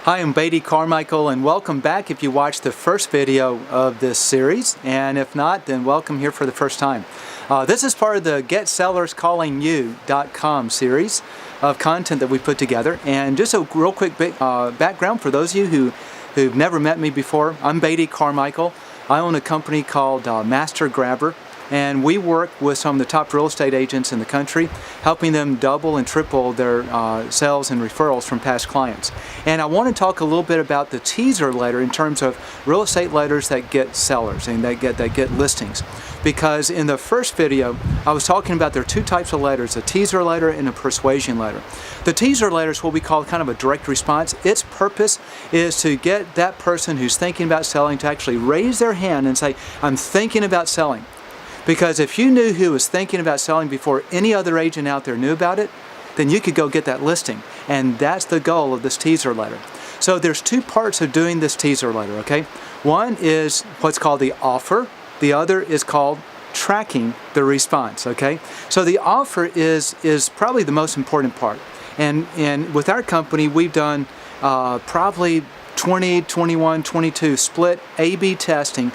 Hi, I'm Beatty Carmichael, and welcome back if you watched the first video of this series, and if not, then welcome here for the first time. This is part of the GetSellersCallingYou.com series of content that we put together. And just a real quick background for those of you who've never met me before. I'm Beatty Carmichael. I own a company called Master Grabber, and we work with some of the top real estate agents in the country, helping them double and triple their sales and referrals from past clients. And I want to talk a little bit about the teaser letter in terms of real estate letters that get sellers and that get listings. Because in the first video, I was talking about there are two types of letters, a teaser letter and a persuasion letter. The teaser letter is what we call kind of a direct response. Its purpose is to get that person who's thinking about selling to actually raise their hand and say, I'm thinking about selling. Because if you knew who was thinking about selling before any other agent out there knew about it, then you could go get that listing. And that's the goal of this teaser letter. So there's two parts of doing this teaser letter, okay? One is what's called the offer. The other is called tracking the response, okay? So the offer is probably the most important part. And with our company, we've done probably 20, 21, 22 split A/B testing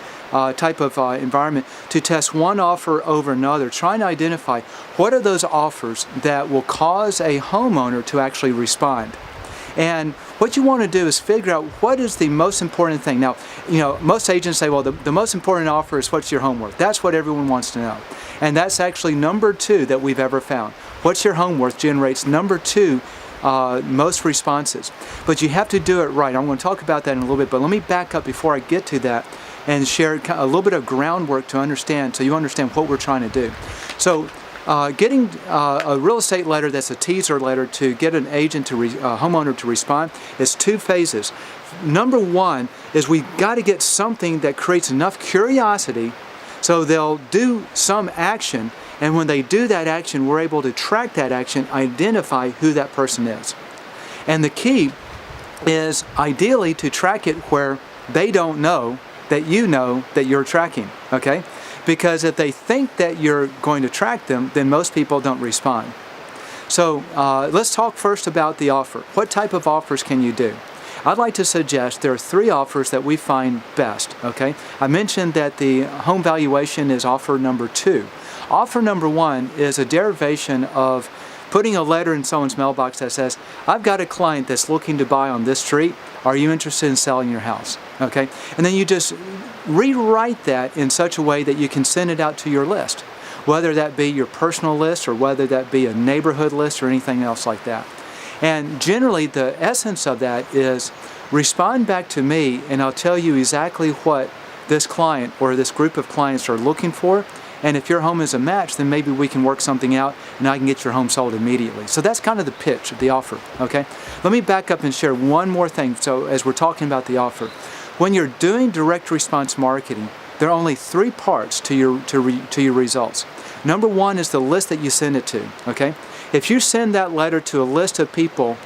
type of environment to test one offer over another, trying to identify what are those offers that will cause a homeowner to actually respond. And what you want to do is figure out what is the most important thing. Now, you know, most agents say, well, the most important offer is what's your home worth. That's what everyone wants to know. And that's actually number two that we've ever found. What's your home worth generates number two most responses. But you have to do it right. I'm going to talk about that in a little bit, but let me back up before I get to that and share a little bit of groundwork to understand, so you understand what we're trying to do. So getting a real estate letter that's a teaser letter to get an agent to homeowner to respond is two phases. Number one is we got to get something that creates enough curiosity so they'll do some action, and when they do that action, we're able to track that action, identify who that person is. And the key is ideally to track it where they don't know that you know that you're tracking, okay? Because if they think that you're going to track them, then most people don't respond. So let's talk first about the offer. What type of offers can you do? I'd like to suggest there are three offers that we find best, okay? I mentioned that the home valuation is offer number two. Offer number one is a derivation of putting a letter in someone's mailbox that says, I've got a client that's looking to buy on this street. Are you interested in selling your house? Okay? And then you just rewrite that in such a way that you can send it out to your list, whether that be your personal list or whether that be a neighborhood list or anything else like that. And generally the essence of that is respond back to me and I'll tell you exactly what this client or this group of clients are looking for. And if your home is a match, then maybe we can work something out and I can get your home sold immediately. So that's kind of the pitch of the offer, okay? Let me back up and share one more thing. So as we're talking about the offer, when you're doing direct response marketing, there are only three parts to your results. Number one is the list that you send it to, okay? If you send that letter to a list of people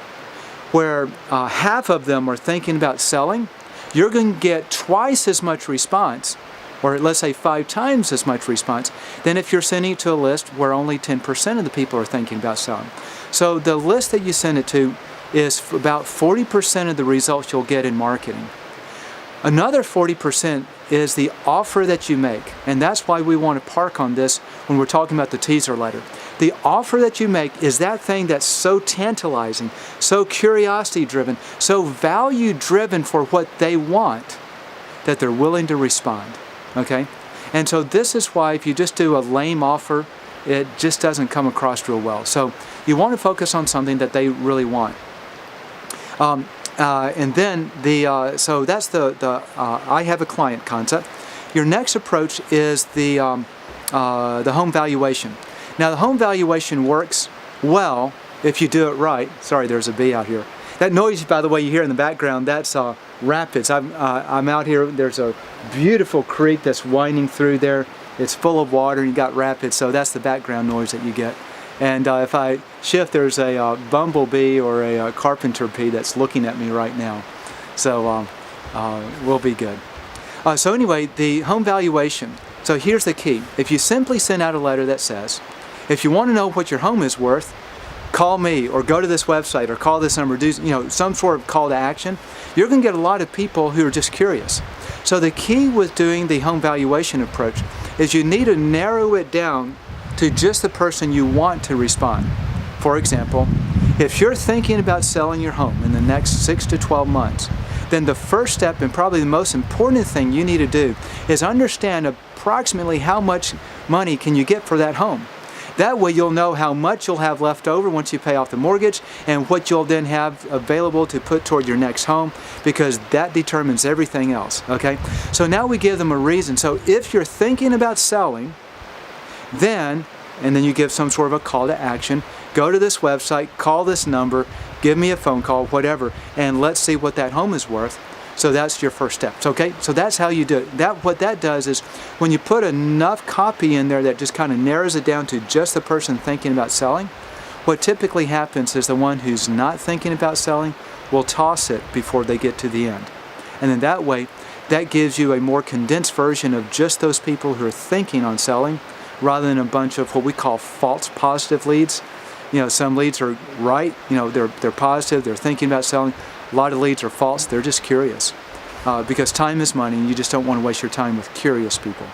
where half of them are thinking about selling, you're going to get twice as much response, or let's say 5 times as much response, than if you're sending it to a list where only 10% of the people are thinking about selling. So the list that you send it to is about 40% of the results you'll get in marketing. Another 40% is the offer that you make, and that's why we want to park on this when we're talking about the teaser letter. The offer that you make is that thing that's so tantalizing, so curiosity-driven, so value-driven for what they want that they're willing to respond. Okay? And so this is why if you just do a lame offer, it just doesn't come across real well. So you want to focus on something that they really want. And then so that's the I have a client concept. Your next approach is the home valuation. Now the home valuation works well if you do it right. Sorry, there's a bee out here. That noise, by the way, you hear in the background, that's rapids. I'm out here. There's a beautiful creek that's winding through there. It's full of water and you got rapids, so that's the background noise that you get. And if I shift, there's a bumblebee or a carpenter bee that's looking at me right now. So we'll be good. So anyway, the home valuation. So here's the key. If you simply send out a letter that says, if you want to know what your home is worth, call me or go to this website or call this number, do some sort of call to action, you're going to get a lot of people who are just curious. So the key with doing the home valuation approach is you need to narrow it down to just the person you want to respond. For example, if you're thinking about selling your home in the next 6 to 12 months, then the first step and probably the most important thing you need to do is understand approximately how much money can you get for that home. That way you'll know how much you'll have left over once you pay off the mortgage and what you'll then have available to put toward your next home, because that determines everything else, okay? So now we give them a reason. So if you're thinking about selling, and then you give some sort of a call to action, go to this website, call this number, give me a phone call, whatever, and let's see what that home is worth. So that's your first step, okay? So that's how you do it. What that does is when you put enough copy in there that just kind of narrows it down to just the person thinking about selling, what typically happens is the one who's not thinking about selling will toss it before they get to the end. And then that way, that gives you a more condensed version of just those people who are thinking on selling, rather than a bunch of what we call false positive leads. Some leads are right, they're positive, they're thinking about selling. A lot of leads are false, they're just curious. Because time is money and you just don't want to waste your time with curious people.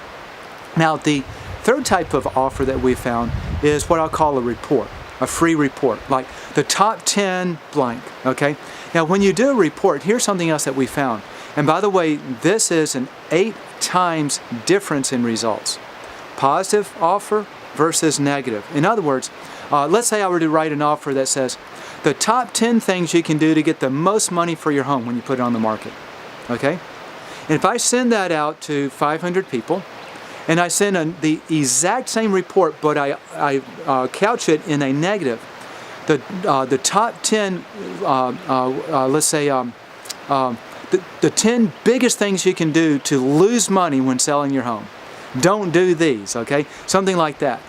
Now, the third type of offer that we found is what I'll call a report, a free report, like the top 10 blank, okay? Now, when you do a report, here's something else that we found. And by the way, this is an 8 times difference in results. Positive offer versus negative. In other words, let's say I were to write an offer that says, the top 10 things you can do to get the most money for your home when you put it on the market, okay? And if I send that out to 500 people, and I send the exact same report, but I couch it in a negative, the top 10, let's say, the 10 biggest things you can do to lose money when selling your home. Don't do these, okay? Something like that.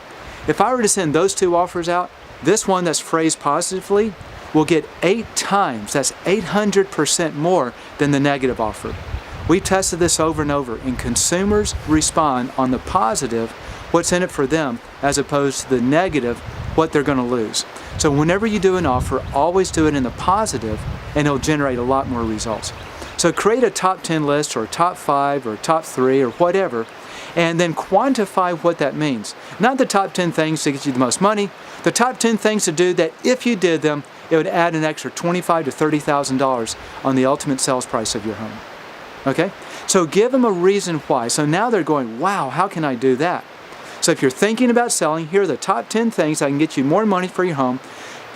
If I were to send those 2 offers out, this one that's phrased positively will get 8 times, that's 800% more than the negative offer. We tested this over and over, and consumers respond on the positive, what's in it for them, as opposed to the negative, what they're going to lose. So whenever you do an offer, always do it in the positive, and it'll generate a lot more results. So create a top 10 list, or a top 5, or top 3, or whatever, and then quantify what that means. Not the top 10 things to get you the most money, the top 10 things to do that if you did them, it would add an extra $25,000 to $30,000 on the ultimate sales price of your home. Okay? So give them a reason why. So now they're going, wow, how can I do that? So if you're thinking about selling, here are the top 10 things that can get you more money for your home.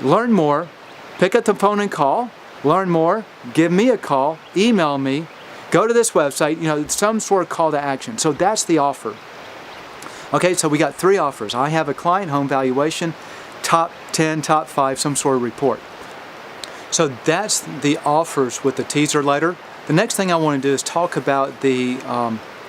Learn more, pick up the phone and call, learn more, give me a call, email me, go to this website, some sort of call to action. So that's the offer. Okay, so we got 3 offers. I have a client, home valuation, top 10, top 5, some sort of report. So that's the offers with the teaser letter. The next thing I want to do is talk about the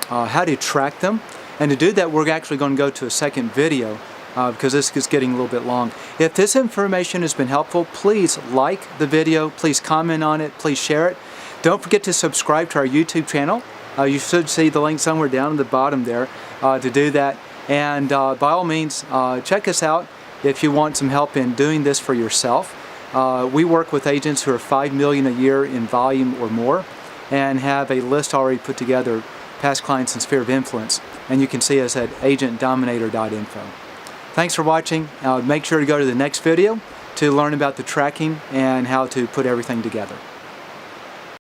how to track them. And to do that, we're actually going to go to a second video because this is getting a little bit long. If this information has been helpful, please like the video, please comment on it, please share it. Don't forget to subscribe to our YouTube channel. You should see the link somewhere down at the bottom there to do that. And by all means, check us out if you want some help in doing this for yourself. We work with agents who are $5 million a year in volume or more and have a list already put together, past clients and sphere of influence. And you can see us at agentdominator.info. Thanks for watching. Make sure to go to the next video to learn about the tracking and how to put everything together.